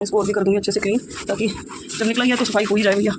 इसको और भी कर दूँगी अच्छे से क्लीन, ताकि जब निकला गया तो सफाई हो ही जाए भैया।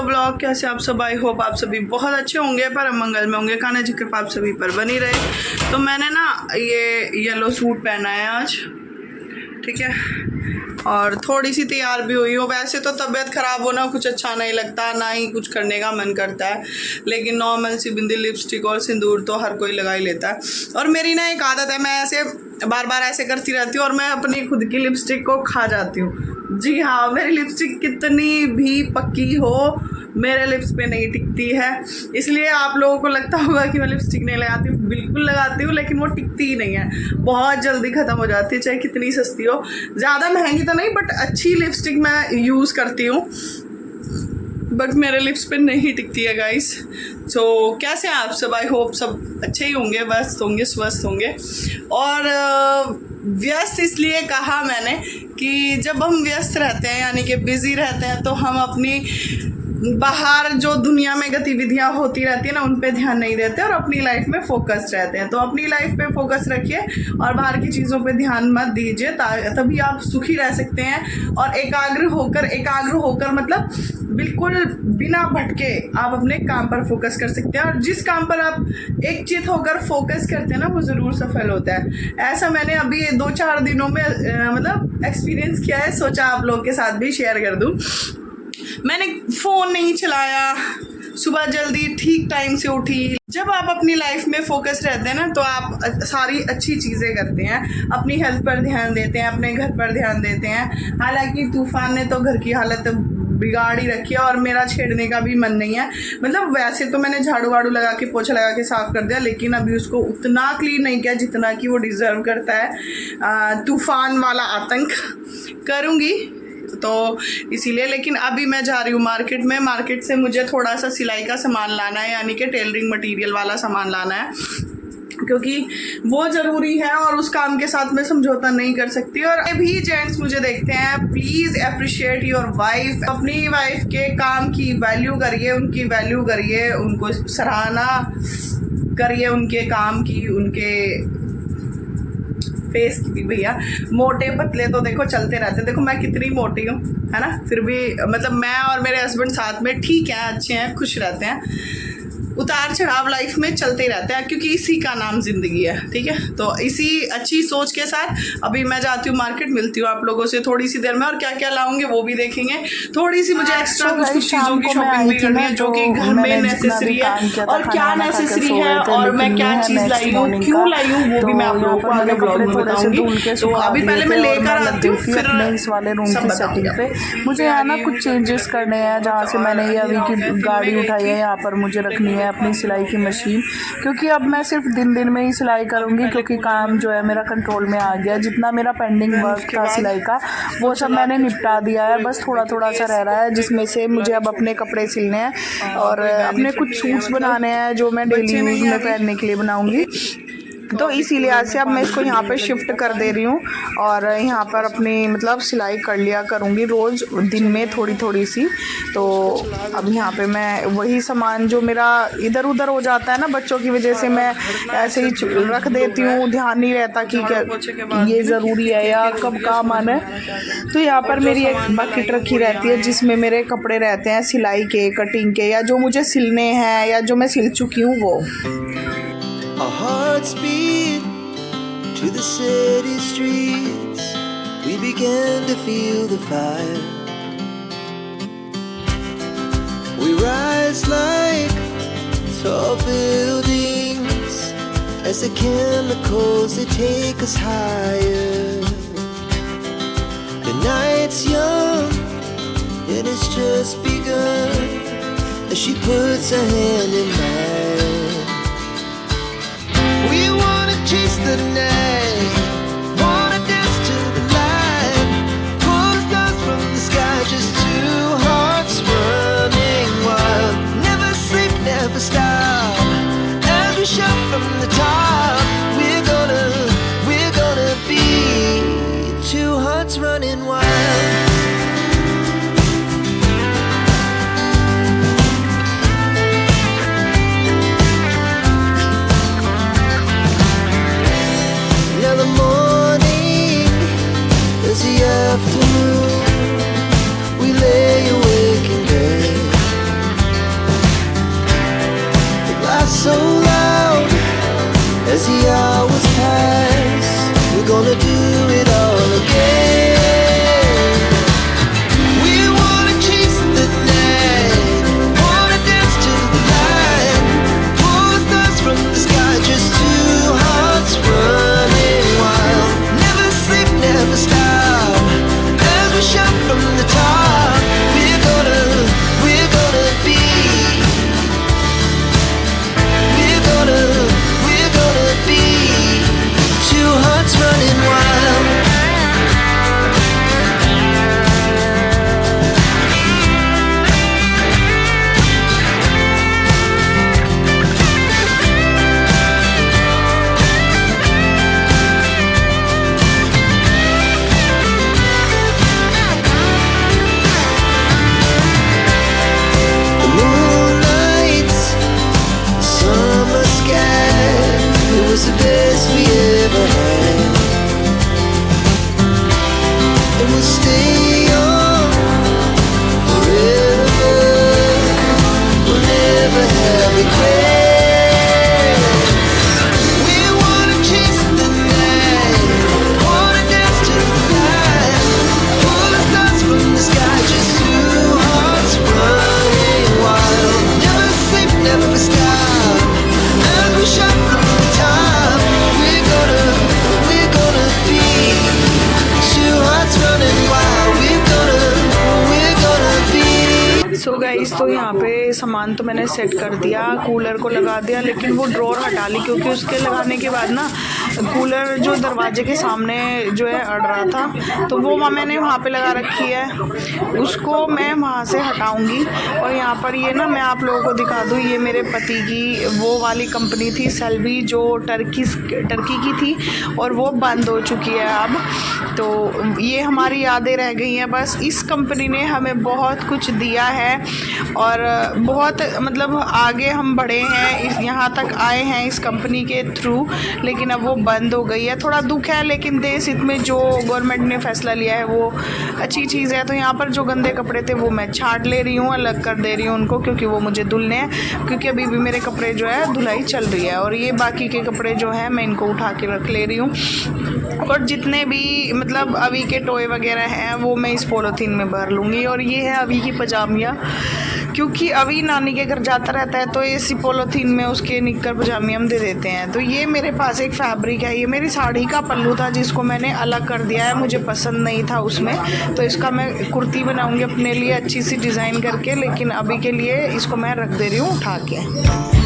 ब्लॉग कैसे आप सब, आई होप आप सभी बहुत अच्छे होंगे, पर मंगल में होंगे, खाने की कृपा आप सभी पर बनी रहे। तो मैंने ना ये येलो सूट पहना है आज, ठीक है, और थोड़ी सी तैयार भी हुई हूँ। वैसे तो तबीयत ख़राब होना कुछ अच्छा नहीं लगता, ना ही कुछ करने का मन करता है, लेकिन नॉर्मल सी बिंदी, लिपस्टिक और सिंदूर तो हर कोई लगा ही लेता है। और मेरी ना एक आदत है, मैं ऐसे बार बार ऐसे करती रहती हूँ और मैं अपनी खुद की लिपस्टिक को खा जाती हूँ। जी हाँ, मेरी लिपस्टिक कितनी भी पक्की हो, मेरे लिप्स पे नहीं टिकती है। इसलिए आप लोगों को लगता होगा कि मैं लिपस्टिक नहीं लगाती हूँ, बिल्कुल लगाती हूँ, लेकिन वो टिकती ही नहीं है, बहुत जल्दी ख़त्म हो जाती है, चाहे कितनी सस्ती हो। ज़्यादा महंगी तो नहीं, बट अच्छी लिपस्टिक मैं यूज़ करती हूँ, बट मेरे लिप्स पे नहीं टिकती है गाइस। सो कैसे हैं आप सब, आई होप सब अच्छे ही होंगे, व्यस्त होंगे, स्वस्थ होंगे। और व्यस्त इसलिए कहा मैंने कि जब हम व्यस्त रहते हैं, यानी कि बिज़ी रहते हैं, तो हम अपनी बाहर जो दुनिया में गतिविधियां होती रहती है ना, उन पे ध्यान नहीं देते और अपनी लाइफ में फोकस रहते हैं। तो अपनी लाइफ पे फोकस रखिए और बाहर की चीज़ों पे ध्यान मत दीजिए, तभी आप सुखी रह सकते हैं। और एकाग्र होकर मतलब बिल्कुल बिना भटके आप अपने काम पर फोकस कर सकते हैं। और जिस काम पर आप एक चित होकर फोकस करते हैं ना, वो ज़रूर सफल होता है। ऐसा मैंने अभी 2-4 दिनों में मतलब एक्सपीरियंस किया है, सोचा आप लोग के साथ भी शेयर कर दूँ। मैंने फ़ोन नहीं चलाया, सुबह जल्दी ठीक टाइम से उठी। जब आप अपनी लाइफ में फोकस रहते हैं ना, तो आप सारी अच्छी चीज़ें करते हैं, अपनी हेल्थ पर ध्यान देते हैं, अपने घर पर ध्यान देते हैं। हालांकि तूफान ने तो घर की हालत बिगाड़ ही रखी है और मेरा छेड़ने का भी मन नहीं है। मतलब वैसे तो मैंने झाड़ू वाड़ू लगा के, पोछा लगा के साफ़ कर दिया, लेकिन अभी उसको उतना क्लीन नहीं किया जितना कि वो डिज़र्व करता है। तूफान वाला आतंक करूँगी तो इसीलिए। लेकिन अभी मैं जा रही हूँ मार्केट से मुझे थोड़ा सा सिलाई का सामान लाना है, यानी कि टेलरिंग मटेरियल वाला सामान लाना है, क्योंकि वो ज़रूरी है और उस काम के साथ मैं समझौता नहीं कर सकती। और भी जेंट्स मुझे देखते हैं, प्लीज़ अप्रिशिएट योर वाइफ। अपनी वाइफ के काम की वैल्यू करिए, उनकी वैल्यू करिए, उनको सराहना करिए, उनके काम की, उनके फेस की भी। भैया मोटे पतले तो देखो चलते रहते हैं, देखो मैं कितनी मोटी हूँ, है ना, फिर भी मतलब मैं और मेरे हस्बैंड साथ में ठीक हैं, अच्छे हैं, खुश रहते हैं। उतार चढ़ाव लाइफ में चलते ही रहते हैं, क्योंकि इसी का नाम ज़िंदगी है, ठीक है। तो इसी अच्छी सोच के साथ अभी मैं जाती हूँ मार्केट, मिलती हूँ आप लोगों से थोड़ी सी देर में, और क्या क्या लाऊंगी वो भी देखेंगे। थोड़ी सी मुझे एक्स्ट्रा कुछ चीज़ों की शॉपिंग भी करनी है, जो कि घर में नेसेसरी है, और क्या नेसेसरी है और मैं क्या चीज़ लाई हूँ, क्यों लाई हूँ, वो भी मैं आप लोगों को आगे ब्लॉग में बताऊँगी। तो अभी पहले मैं लेकर आती हूँ, फिर इस वाले रूम की सेटिंग पे मुझे यहाँ ना कुछ चेंजेस करने हैं। जहाँ से मैंने ये अभी की गाड़ी उठाई है, यहाँ पर मुझे रखनी है अपनी सिलाई की मशीन, क्योंकि अब मैं सिर्फ दिन में ही सिलाई करूँगी, क्योंकि काम जो है मेरा कंट्रोल में आ गया। जितना मेरा पेंडिंग वर्क था सिलाई का, वो सब मैंने निपटा दिया है, बस थोड़ा थोड़ा सा रह रहा है, जिसमें से मुझे अब अपने कपड़े सिलने हैं और अपने कुछ सूट्स बनाने हैं, जो मैं डेली यूज़ में पहनने के लिए बनाऊँगी। तो इसीलिए आज से अब मैं इसको यहाँ पे शिफ्ट कर दे रही हूँ और यहाँ पर अपनी मतलब सिलाई कर लिया करूँगी रोज़ दिन में थोड़ी थोड़ी सी। तो अब यहाँ पे मैं वही सामान जो मेरा इधर उधर हो जाता है ना बच्चों की वजह से, मैं ऐसे ही रख देती हूँ, ध्यान नहीं रहता कि ये ज़रूरी है या कब काम आना है। तो यहाँ पर मेरी एक बकेट रखी रहती है, जिसमें मेरे कपड़े रहते हैं सिलाई के, कटिंग के, या जो मुझे सिलने हैं या जो मैं सिल चुकी हूँ वो। Our hearts beat to the city streets. We began to feel the fire. We rise like tall buildings as the chemicals they take us higher. The night's young and it's just begun as she puts her hand in mine. We wanna chase the night, wanna dance to the light, pull stars from the sky, just two hearts running wild. Never sleep, never stop, as we shout from the top. We're gonna be two hearts running wild. Now the morning is the afternoon. We lay awake in bed. It laughs so loud as the hours pass. We're gonna do it all again. We wanna chase the night, wanna dance to the light, pull stars from the sky, just two hearts running wild. Never sleep, never stop, as we shout from the top. We're gonna be. We're gonna be two hearts running wild. The moonlight, summer sky, it was the best we ever had. And we'll stay on forever. We'll never have regrets. We wanna chase the night, wanna dance to the light, pull the stars from the sky, just two hearts running wild. Never sleep, never stop, as we shout from the top. We're gonna be two hearts running wild. We're gonna be. So guys, तो यहाँ पे सामान तो मैंने set कर दिया, cooler को लगा दिया, लेकिन वो ड्रॉर हटा ली क्योंकि उसके लगाने के बाद ना कूलर जो दरवाजे के सामने जो है अड़ रहा था, तो वो मैंने वहाँ पे लगा रखी है, उसको मैं वहाँ से हटाऊँगी। और यहाँ पर ये ना मैं आप लोगों को दिखा दूँ, ये मेरे पति की वो वाली कंपनी थी सेल्वी, जो टर्की की थी, और वो बंद हो चुकी है अब। तो ये हमारी यादें रह गई हैं बस। इस कंपनी ने हमें बहुत कुछ दिया है और बहुत मतलब आगे हम बढ़े हैं, यहाँ तक आए हैं इस कंपनी के थ्रू, लेकिन अब वो बंद हो गई है। थोड़ा दुख है, लेकिन देश हित में जो गवर्नमेंट ने फैसला लिया है वो अच्छी चीज़ है। तो यहाँ पर जो गंदे कपड़े थे वो मैं छांट ले रही हूँ, अलग कर दे रही हूँ उनको, क्योंकि वो मुझे धुलने हैं, क्योंकि अभी भी मेरे कपड़े जो है धुलाई चल रही है। और ये बाकी के कपड़े जो है मैं इनको उठा के रख ले रही हूँ, और जितने भी मतलब अभी के टॉय वगैरह हैं वो मैं इस पॉलीथीन में भर लूँगी। और ये है अभी की पजामियाँ, क्योंकि अभी नानी के घर जाता रहता है तो इसी पॉलीथीन में उसके निक्कर पजामी हम दे देते हैं। तो ये मेरे पास एक फैब्रिक है, ये मेरी साड़ी का पल्लू था जिसको मैंने अलग कर दिया है, मुझे पसंद नहीं था उसमें, तो इसका मैं कुर्ती बनाऊंगी अपने लिए अच्छी सी डिज़ाइन करके, लेकिन अभी के लिए इसको मैं रख दे रही हूँ उठा के।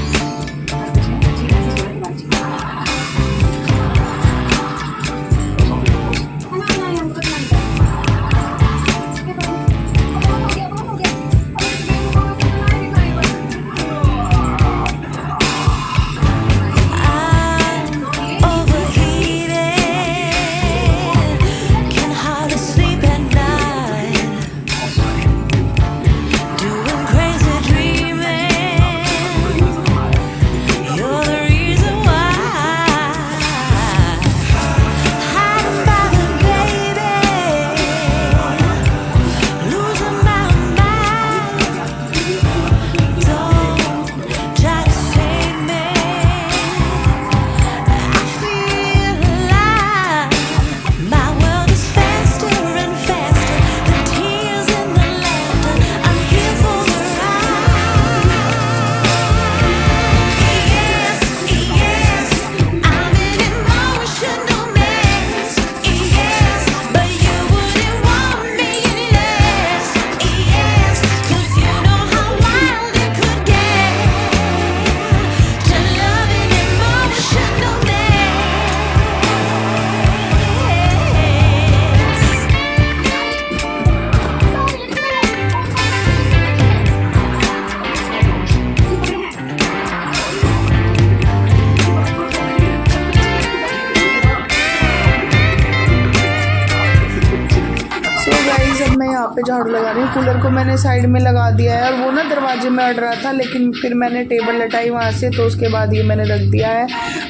पे झाड़ू लगा रही हूँ। कूलर को मैंने साइड में लगा दिया है और वो ना दरवाजे में अड़ रहा था, लेकिन फिर मैंने टेबल लटाई वहाँ से, तो उसके बाद ये मैंने रख दिया है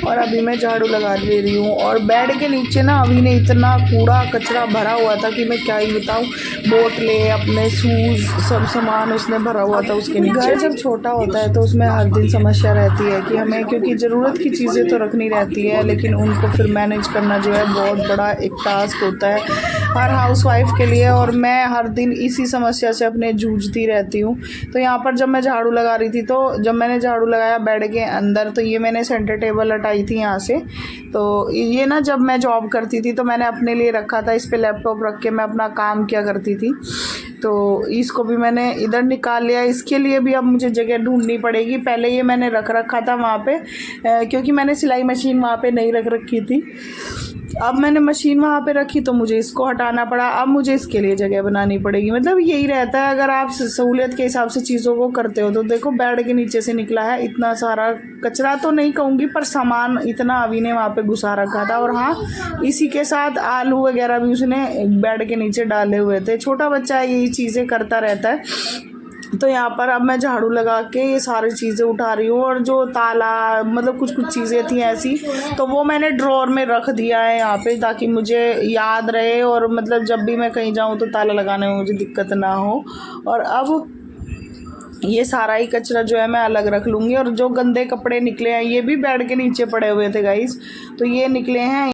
और अभी मैं झाड़ू लगा ले रही हूँ। और बेड के नीचे ना अभी ने इतना कूड़ा कचरा भरा हुआ था कि मैं क्या ही बताऊँ। बोतलें, अपने शूज़, सब सामान उसने भरा हुआ था उसके नीचे। घर जब छोटा होता है तो उसमें हर दिन समस्या रहती है कि हमें, क्योंकि ज़रूरत की चीज़ें तो रखनी रहती है, लेकिन उनको फिर मैनेज करना जो है बहुत बड़ा एक टास्क होता है हर हाउसवाइफ के लिए। और मैं हर दिन इसी समस्या से अपने जूझती रहती हूँ। तो यहाँ पर जब मैं झाड़ू लगा रही थी, तो जब मैंने झाड़ू लगाया बेड के अंदर, तो ये मैंने सेंटर टेबल हटाई थी यहाँ से। तो ये ना जब मैं जॉब करती थी तो मैंने अपने लिए रखा था, इस पे लैपटॉप रख के मैं अपना काम किया करती थी। तो इसको भी मैंने इधर निकाल लिया। इसके लिए भी अब मुझे जगह ढूंढनी पड़ेगी। पहले ये मैंने रख रखा था वहाँ पे, क्योंकि मैंने सिलाई मशीन वहाँ पे नहीं रख रखी थी। अब मैंने मशीन वहाँ पे रखी तो मुझे इसको हटाना पड़ा। अब मुझे इसके लिए जगह बनानी पड़ेगी। मतलब यही रहता है, अगर आप सहूलियत के हिसाब से चीज़ों को करते हो। तो देखो बेड के नीचे से निकला है इतना सारा कचरा, तो नहीं कहूँगी, पर सामान इतना अभी ने वहाँ पे घुसा रखा था। और हाँ, इसी के साथ आलू वगैरह भी उसने बेड के नीचे डाले हुए थे। छोटा बच्चा यही चीज़ें करता रहता है। तो यहाँ पर अब मैं झाड़ू लगा के ये सारी चीज़ें उठा रही हूँ। और जो ताला, मतलब कुछ कुछ चीज़ें थी ऐसी, तो वो मैंने ड्रॉअर में रख दिया है यहाँ पे, ताकि मुझे याद रहे और मतलब जब भी मैं कहीं जाऊँ तो ताला लगाने में मुझे दिक्कत ना हो। और अब ये सारा ही कचरा जो है मैं अलग रख लूँगी। और जो गंदे कपड़े निकले हैं ये भी बेड के नीचे पड़े हुए थे गाइस, तो ये निकले हैं।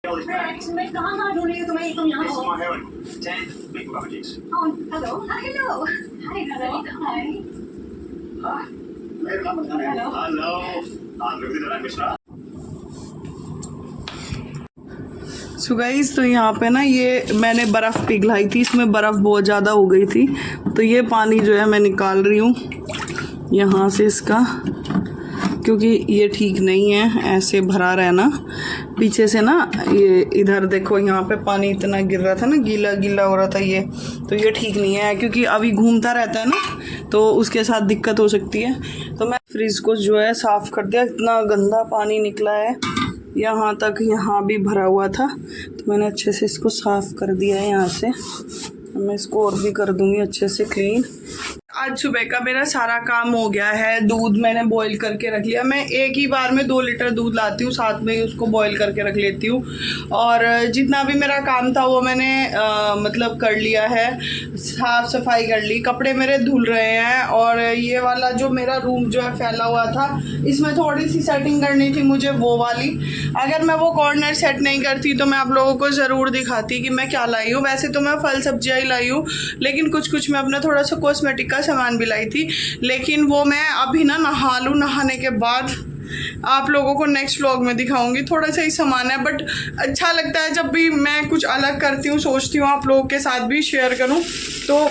मैं कहाँ ढूंढ रही हूँ तुम्हें, तुम यहाँ हो। Hello hello hi. So guys, तो यहाँ पे ना ये मैंने बर्फ़ पिघलाई थी, इसमें बर्फ़ बहुत ज़्यादा हो गई थी। तो ये पानी जो है मैं निकाल रही हूँ यहाँ से इसका, क्योंकि ये ठीक नहीं है ऐसे भरा रहना। पीछे से ना ये इधर देखो, यहाँ पे पानी इतना गिर रहा था ना, गीला गीला हो रहा था ये, तो ये ठीक नहीं है, क्योंकि अभी घूमता रहता है ना, तो उसके साथ दिक्कत हो सकती है। तो मैं फ्रिज को जो है साफ़ कर दिया। इतना गंदा पानी निकला है, यहाँ तक, यहाँ भी भरा हुआ था, तो मैंने अच्छे से इसको साफ़ कर दिया है यहाँ से। मैं इसको और भी कर दूँगी अच्छे से क्लीन। आज सुबह का मेरा सारा काम हो गया है। दूध मैंने बॉईल करके रख लिया। मैं एक ही बार में 2 लीटर दूध लाती हूँ, साथ में ही उसको बॉईल करके रख लेती हूँ। और जितना भी मेरा काम था वो मैंने मतलब कर लिया है, साफ़ सफाई कर ली, कपड़े मेरे धुल रहे हैं। और ये वाला जो मेरा रूम जो है फैला हुआ था, इसमें थोड़ी सी सेटिंग करनी थी मुझे, वो वाली। अगर मैं वो कॉर्नर सेट नहीं करती तो मैं आप लोगों को ज़रूर दिखाती कि मैं क्या लाई हूँ। वैसे तो मैं फल सब्जियाँ ही लाई हूँ, लेकिन कुछ मैं अपना थोड़ा सा कॉस्मेटिक का सामान भी लाई थी, लेकिन वो मैं अभी ना नहा लूँ, नहाने के बाद आप लोगों को नेक्स्ट व्लॉग में दिखाऊंगी। थोड़ा सा ही सामान है, बट अच्छा लगता है जब भी मैं कुछ अलग करती हूँ, सोचती हूँ आप लोगों के साथ भी शेयर करूँ। तो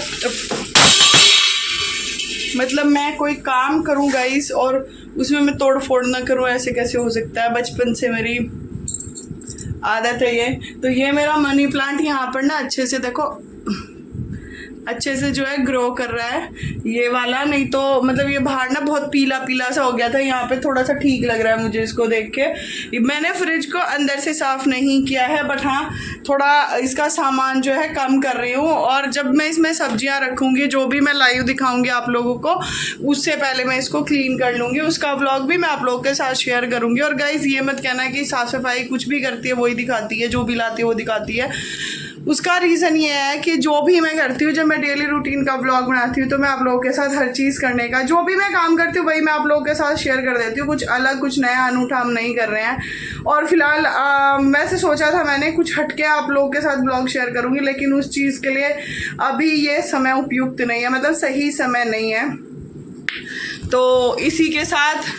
मतलब मैं कोई काम करूँ गाइस और उसमें मैं तोड़ फोड़ ना करूँ, ऐसे कैसे हो सकता है। बचपन से मेरी आदत है ये। तो ये मेरा मनी प्लांट यहाँ पर ना अच्छे से देखो, अच्छे से जो है ग्रो कर रहा है ये वाला। नहीं तो मतलब ये बाहर ना बहुत पीला पीला सा हो गया था, यहाँ पे थोड़ा सा ठीक लग रहा है मुझे इसको देख के। मैंने फ्रिज को अंदर से साफ़ नहीं किया है, बट हाँ थोड़ा इसका सामान जो है कम कर रही हूँ। और जब मैं इसमें सब्जियाँ रखूँगी, जो भी मैं लाइव दिखाऊँगी आप लोगों को, उससे पहले मैं इसको क्लीन कर लूँगी। उसका व्लॉग भी मैं आप लोगों के साथ शेयर करूँगी। और गाइज़ ये मत कहना कि साफ़ सफाई कुछ भी करती है वही दिखाती है, जो भी लाती है वो दिखाती है। उसका रीज़न ये है कि जो भी मैं करती हूँ, जब मैं डेली रूटीन का व्लॉग बनाती हूँ तो मैं आप लोगों के साथ हर चीज़ करने का, जो भी मैं काम करती हूँ वही मैं आप लोगों के साथ शेयर कर देती हूँ। कुछ अलग, कुछ नया, अनूठा हम नहीं कर रहे हैं। और फिलहाल वैसे सोचा था मैंने कुछ हटके आप लोगों के साथ व्लॉग शेयर करूँगी, लेकिन उस चीज़ के लिए अभी ये समय उपयुक्त नहीं है, मतलब सही समय नहीं है। तो इसी के साथ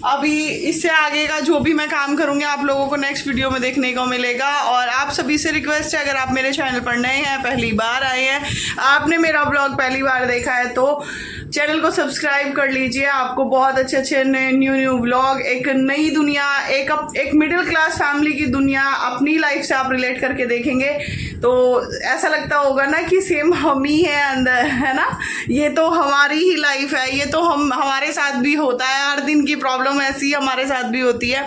अभी इससे आगे का जो भी मैं काम करूँगी आप लोगों को नेक्स्ट वीडियो में देखने को मिलेगा। और आप सभी से रिक्वेस्ट है, अगर आप मेरे चैनल पर नए हैं, पहली बार आए हैं, आपने मेरा ब्लॉग पहली बार देखा है तो चैनल को सब्सक्राइब कर लीजिए। आपको बहुत अच्छे अच्छे न्यू व्लॉग, एक नई दुनिया, एक मिडिल क्लास फैमिली की दुनिया अपनी लाइफ से आप रिलेट करके देखेंगे तो ऐसा लगता होगा ना कि सेम हम ही है अंदर, है ना। ये तो हमारी ही लाइफ है, ये तो हमारे साथ भी होता है, हर दिन की प्रॉब्लम ऐसी हमारे साथ भी होती है।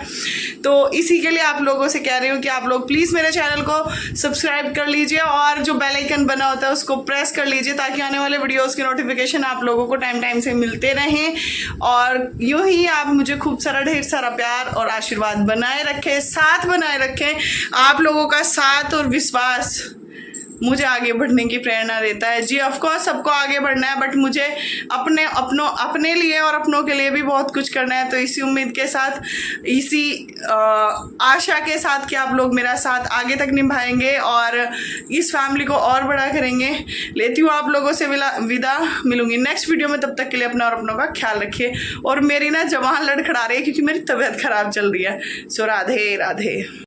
तो इसी के लिए आप लोगों से कह रही हूँ कि आप लोग प्लीज़ मेरे चैनल को सब्सक्राइब कर लीजिए और जो बेल आइकन बना होता है उसको प्रेस कर लीजिए, ताकि आने वाले वीडियोस की नोटिफिकेशन आप लोगों को टाइम से मिलते रहें। और यूँ ही आप मुझे खूब सारा, ढेर सारा प्यार और आशीर्वाद बनाए रखें, साथ बनाए रखें। आप लोगों का साथ और विश्वास मुझे आगे बढ़ने की प्रेरणा देता है। जी ऑफ कोर्स सबको आगे बढ़ना है, बट मुझे अपने लिए और अपनों के लिए भी बहुत कुछ करना है। तो इसी उम्मीद के साथ, इसी आशा के साथ कि आप लोग मेरा साथ आगे तक निभाएंगे और इस फैमिली को और बड़ा करेंगे, लेती हूँ आप लोगों से विदा। मिलूंगी नेक्स्ट वीडियो में, तब तक के लिए अपना और अपनों का ख्याल रखिए। और मेरी ना जबान लड़खड़ा रही है क्योंकि मेरी तबीयत खराब चल रही है। सो राधे राधे।